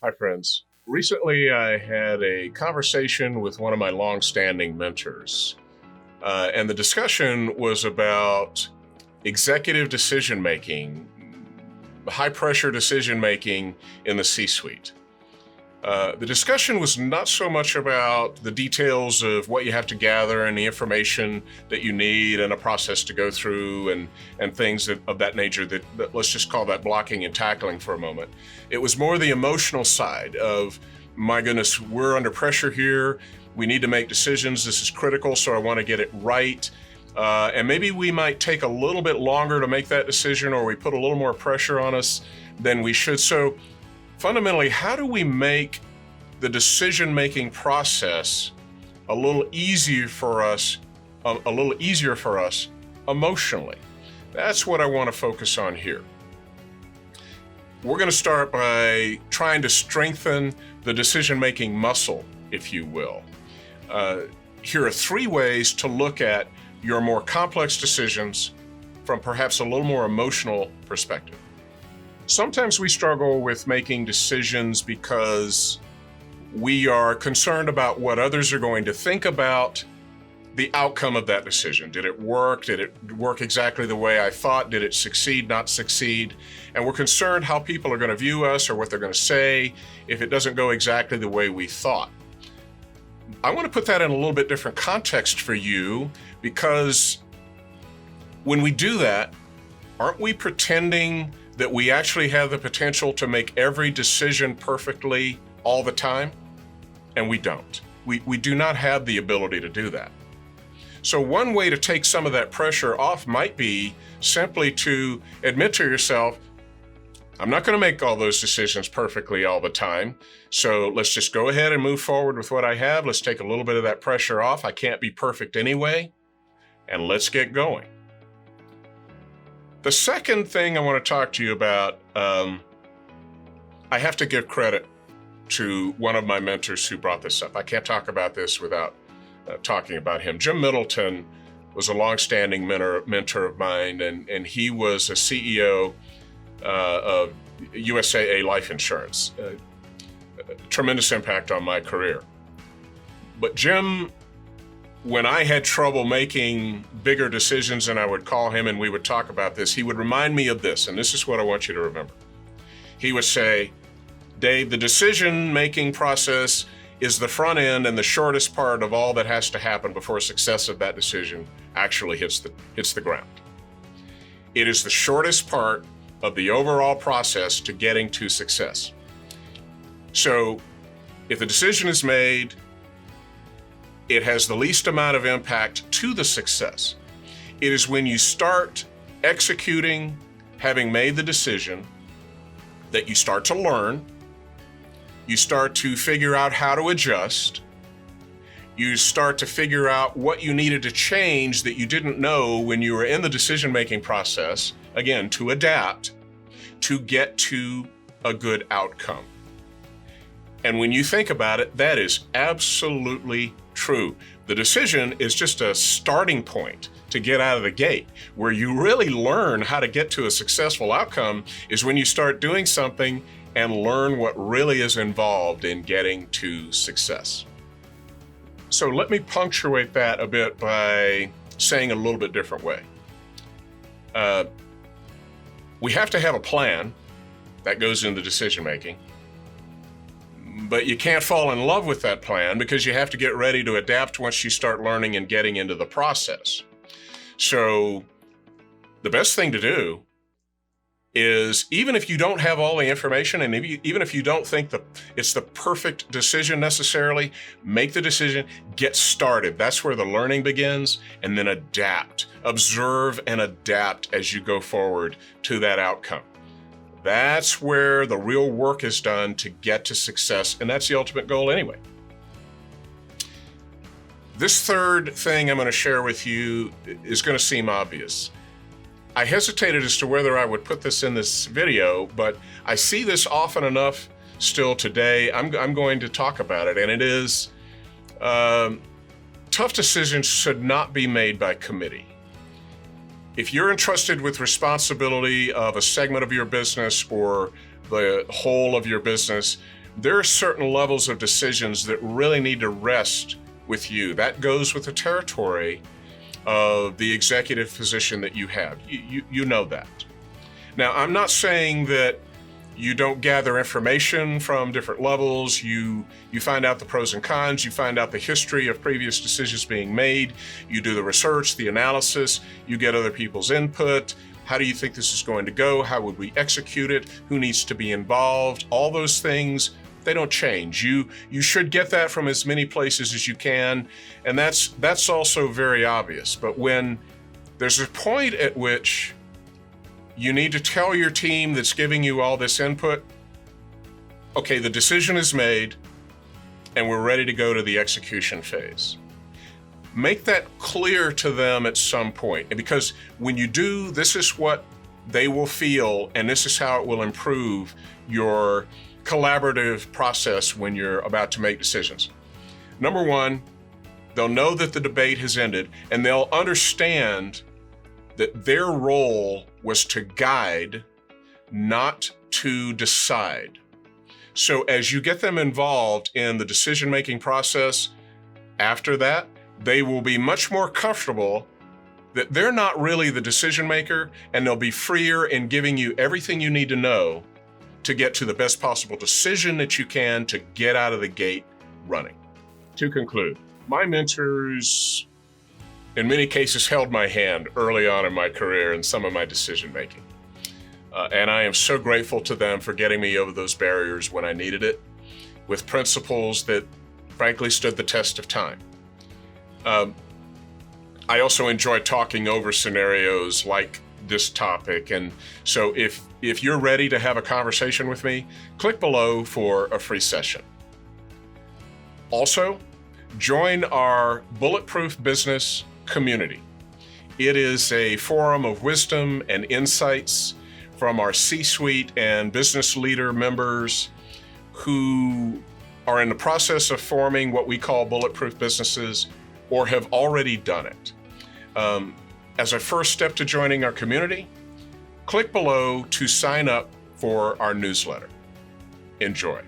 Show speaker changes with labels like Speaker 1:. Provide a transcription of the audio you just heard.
Speaker 1: Hi, friends. Recently, I had a conversation with one of my longstanding mentors, and the discussion was about executive decision making, high pressure decision making in the C suite. The discussion was not so much about the details of what you have to gather and the information that you need and a process to go through and things of that nature that let's just call that blocking and tackling for a moment. It was more the emotional side of, my goodness, we're under pressure here. We need to make decisions. This is critical, so I want to get it right. And maybe we might take a little bit longer to make that decision, or we put a little more pressure on us than we should. So fundamentally, how do we make the decision-making process a little easier for us emotionally? That's what I want to focus on here. We're going to start by trying to strengthen the decision-making muscle, if you will. Here are 3 ways to look at your more complex decisions from perhaps a little more emotional perspective. Sometimes we struggle with making decisions because we are concerned about what others are going to think about the outcome of that decision. Did it work? Did it work exactly the way I thought? Did it succeed, not succeed? And we're concerned how people are going to view us or what they're going to say if it doesn't go exactly the way we thought. I want to put that in a little bit different context for you, because when we do that, aren't we pretending that we actually have the potential to make every decision perfectly all the time? And we don't. We do not have the ability to do that. So one way to take some of that pressure off might be simply to admit to yourself, I'm not going to make all those decisions perfectly all the time. So let's just go ahead and move forward with what I have. Let's take a little bit of that pressure off. I can't be perfect anyway. And let's get going. The second thing I want to talk to you about, I have to give credit to one of my mentors who brought this up. I can't talk about this without talking about him. Jim Middleton was a longstanding mentor of mine, and he was a CEO of USAA Life Insurance. Tremendous impact on my career. But Jim, when I had trouble making bigger decisions, and I would call him and we would talk about this, he would remind me of this, and this is what I want you to remember. He would say, Dave, the decision-making process is the front end and the shortest part of all that has to happen before success of that decision actually hits the ground. It is the shortest part of the overall process to getting to success. So if the decision is made, it has the least amount of impact to the success. It is when you start executing, having made the decision, that you start to learn, you start to figure out how to adjust, you start to figure out what you needed to change that you didn't know when you were in the decision-making process, again, to adapt, to get to a good outcome. And when you think about it, that is absolutely true. The decision is just a starting point to get out of the gate. Where you really learn how to get to a successful outcome is when you start doing something and learn what really is involved in getting to success. So let me punctuate that a bit by saying it a little bit different way. We have to have a plan that goes into decision making. But you can't fall in love with that plan because you have to get ready to adapt once you start learning and getting into the process. So the best thing to do is, even if you don't have all the information, and even if you don't think it's the perfect decision necessarily, make the decision, get started. That's where the learning begins, and then adapt. Observe and adapt as you go forward to that outcome. That's where the real work is done to get to success, and that's the ultimate goal anyway. This third thing I'm going to share with you is going to seem obvious. I hesitated as to whether I would put this in this video, but I see this often enough still today. I'm going to talk about it, and it is tough decisions should not be made by committee. If you're entrusted with responsibility of a segment of your business or the whole of your business, there are certain levels of decisions that really need to rest with you. That goes with the territory of the executive position that you have. You know that. Now, I'm not saying that you don't gather information from different levels. You find out the pros and cons. You find out the history of previous decisions being made. You do the research, the analysis. You get other people's input. How do you think this is going to go? How would we execute it? Who needs to be involved? All those things, they don't change. You should get that from as many places as you can, and that's also very obvious. But when there's a point at which you need to tell your team that's giving you all this input, okay, the decision is made, and we're ready to go to the execution phase. Make that clear to them at some point. And because when you do, this is what they will feel, and this is how it will improve your collaborative process when you're about to make decisions. Number one, they'll know that the debate has ended, and they'll understand that their role was to guide, not to decide. So as you get them involved in the decision-making process, after that, they will be much more comfortable that they're not really the decision maker, and they'll be freer in giving you everything you need to know to get to the best possible decision that you can to get out of the gate running. To conclude, my mentors in many cases held my hand early on in my career in some of my decision making. And I am so grateful to them for getting me over those barriers when I needed it, with principles that frankly stood the test of time. I also enjoy talking over scenarios like this topic. And so if you're ready to have a conversation with me, click below for a free session. Also, join our Bulletproof Business community. It is a forum of wisdom and insights from our C-suite and business leader members who are in the process of forming what we call bulletproof businesses or have already done it. As a first step to joining our community, click below to sign up for our newsletter. Enjoy.